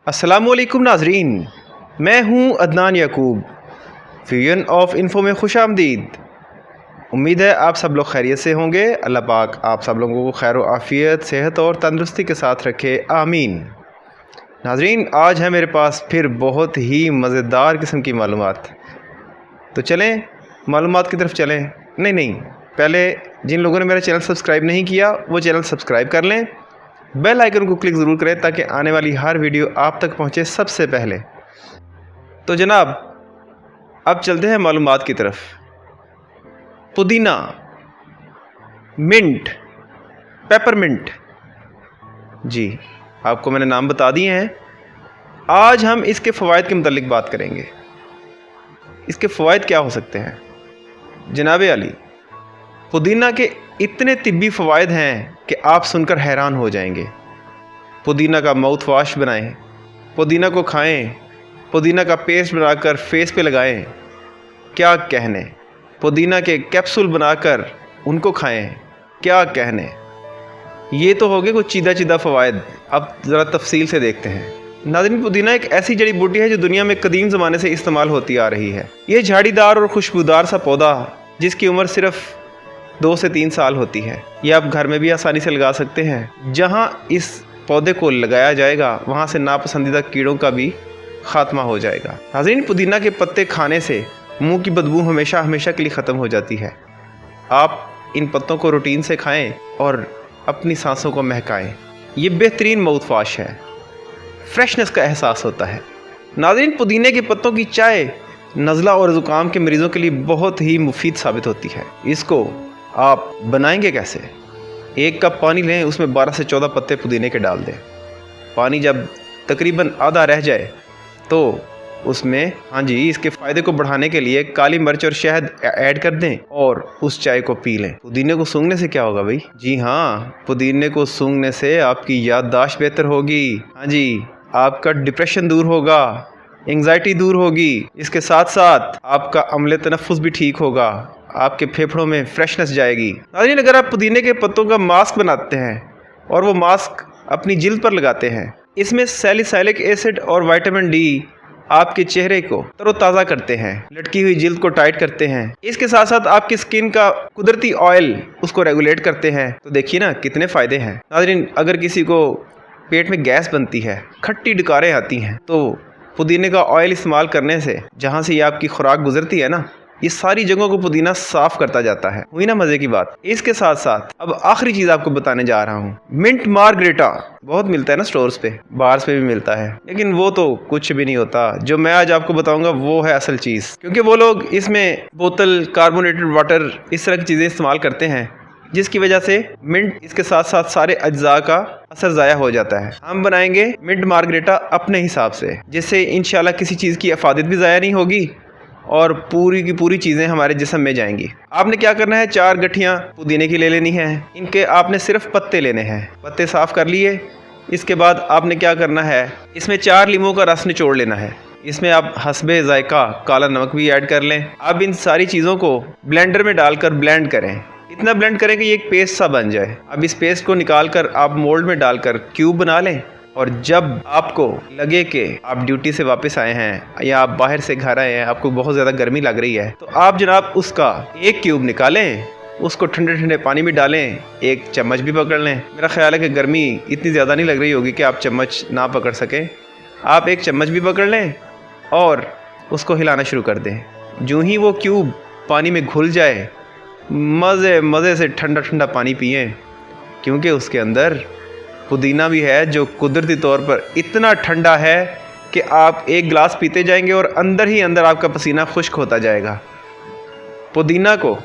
अस्सलामुअलैकुम नाजरीन, मैं हूँ अदनान याकूब। फ्यूजन ऑफ इन्फो में खुश आमदीद। उम्मीद है आप सब लोग खैरियत से होंगे। अल्लाह पाक आप सब लोगों को खैर आफ़ियत, सेहत और तंदुरुस्ती के साथ रखे, आमीन। नाजरीन, आज है मेरे पास फिर बहुत ही मज़ेदार किस्म की मालूमात। तो चलें मालूमात की तरफ चलें। नहीं, पहले जिन लोगों ने मेरा चैनल सब्सक्राइब नहीं किया वो चैनल सब्सक्राइब कर लें, बेल आइकन को क्लिक ज़रूर करें ताकि आने वाली हर वीडियो आप तक पहुंचे सबसे पहले। तो जनाब, अब चलते हैं मालूमात की तरफ। पुदीना, मिंट, पेपरमिंट, जी आपको मैंने नाम बता दिए हैं। आज हम इसके फ़वाइद के मुतालिक बात करेंगे। इसके फ़वाइद क्या हो सकते हैं? जनाब आली, पुदीना के इतने तिब्बी फ़वाइद हैं कि आप सुनकर हैरान हो जाएंगे। पुदीना का माउथ वाश बनाएं, पुदीना को खाएं, पुदीना का पेस्ट बनाकर फेस पे लगाएं, क्या कहने। पुदीना के कैप्सूल बनाकर उनको खाएं, क्या कहने। ये तो हो गए कुछ चीदा चीदा फ़वाइद। अब ज़रा तफसील से देखते हैं। नाज़रीन, पुदीना एक ऐसी जड़ी बूटी है जो दुनिया में कदीम ज़माने से इस्तेमाल होती आ रही है। ये झाड़ीदार और खुशबूदार सा पौधा जिसकी उम्र सिर्फ 2 से 3 साल होती है। ये आप घर में भी आसानी से लगा सकते हैं। जहाँ इस पौधे को लगाया जाएगा वहाँ से नापसंदीदा कीड़ों का भी ख़ात्मा हो जाएगा। नाज़रीन, पुदीना के पत्ते खाने से मुंह की बदबू हमेशा के लिए ख़त्म हो जाती है। आप इन पत्तों को रूटीन से खाएं और अपनी सांसों को महकाएं। ये बेहतरीन माउथ वॉश है, फ्रेशनेस का एहसास होता है। नाज़रीन, पुदीने के पत्तों की चाय नज़ला और ज़ुकाम के मरीज़ों के लिए बहुत ही मुफीद साबित होती है। इसको आप बनाएंगे कैसे? 1 कप पानी लें, उसमें 12 से 14 पत्ते पुदीने के डाल दें। पानी जब तकरीबन आधा रह जाए तो उसमें इसके फ़ायदे को बढ़ाने के लिए काली मिर्च और शहद ऐड कर दें और उस चाय को पी लें। पुदीने को सूंघने से क्या होगा भाई? जी हाँ, पुदीने को सूंघने से आपकी याददाश्त बेहतर होगी। आपका डिप्रेशन दूर होगा, एंग्जाइटी दूर होगी। इसके साथ साथ आपका अम्ल तनफ़ुस भी ठीक होगा, आपके फेफड़ों में फ्रेशनेस जाएगी। नाज़रीन, अगर आप पुदीने के पत्तों का मास्क बनाते हैं और वो मास्क अपनी जिल्द पर लगाते हैं, इसमें सैलिसाइलिक एसिड और विटामिन डी आपके चेहरे को तरोताज़ा करते हैं, लटकी हुई जिल्द को टाइट करते हैं। इसके साथ साथ आपकी स्किन का कुदरती ऑयल उसको रेगुलेट करते हैं। तो देखिए ना कितने फ़ायदे हैं। नाज़रीन, अगर किसी को पेट में गैस बनती है, खट्टी डकारें आती हैं, तो पुदीने का ऑयल इस्तेमाल करने से जहाँ से ये आपकी खुराक गुजरती है ना, ये सारी जगहों को पुदीना साफ करता जाता है। हुई ना मज़े की बात। इसके साथ साथ अब आखिरी चीज़ आपको बताने जा रहा हूँ। मिंट मार्गरेटा बहुत मिलता है ना स्टोर्स पे, बार्स पे भी मिलता है, लेकिन वो तो कुछ भी नहीं होता। जो मैं आज आपको बताऊंगा वो है असल चीज़, क्योंकि वो लोग इसमें बोतल, कार्बोनेटेड वाटर, इस तरह की चीज़ें इस्तेमाल करते हैं जिसकी वजह से मिंट इसके साथ साथ सारे अज्जा का असर ज़ाया हो जाता है। हम बनाएंगे मिंट मार्गरेटा अपने हिसाब से, जिससे इंशाल्लाह किसी चीज़ की अफादत भी ज़ाया नहीं होगी और पूरी की पूरी चीज़ें हमारे जिस्म में जाएंगी। आपने क्या करना है, 4 गठियाँ पुदीने की ले लेनी है। इनके आपने सिर्फ पत्ते लेने हैं। पत्ते साफ़ कर लिए। इसके बाद आपने क्या करना है, इसमें 4 लीमों का रस निचोड़ लेना है। इसमें आप हस्बे ज़ायका काला नमक भी ऐड कर लें। अब इन सारी चीज़ों को ब्लेंडर में डालकर ब्लेंड करें। इतना ब्लेंड करें कि ये एक पेस्ट सा बन जाए। अब इस पेस्ट को निकाल कर आप मोल्ड में डालकर क्यूब बना लें। और जब आपको लगे कि आप ड्यूटी से वापस आए हैं या आप बाहर से घर आए हैं, आपको बहुत ज़्यादा गर्मी लग रही है, तो आप जनाब उसका 1 क्यूब निकालें, उसको ठंडे ठंडे पानी में डालें, 1 चम्मच भी पकड़ लें। मेरा ख्याल है कि गर्मी इतनी ज़्यादा नहीं लग रही होगी कि आप चम्मच ना पकड़ सकें। आप 1 चम्मच भी पकड़ लें और उसको हिलाना शुरू कर दें। यूँ ही वो क्यूब पानी में घुल जाए, मज़े से ठंडा ठंडा पानी पिएँ, क्योंकि उसके अंदर पुदीना भी है जो कुदरती तौर पर इतना ठंडा है कि आप 1 गिलास पीते जाएंगे और अंदर ही अंदर आपका पसीना खुश्क होता जाएगा। पुदीना को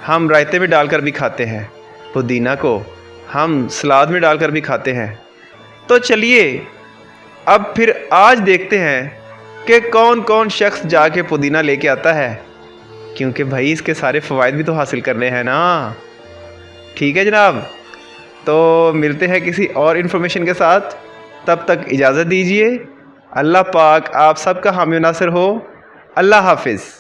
हम रायते में डालकर भी खाते हैं, पुदीना को हम सलाद में डालकर भी खाते हैं। तो चलिए अब फिर आज देखते हैं कि कौन कौन शख्स जाके पुदीना लेके आता है, क्योंकि भाई इसके सारे फ़वाइद भी तो हासिल करने हैं ना। ठीक है जनाब, तो मिलते हैं किसी और इन्फॉर्मेशन के साथ। तब तक इजाज़त दीजिए। अल्लाह पाक आप सबका हामी नासिर हो। अल्लाह हाफिज़।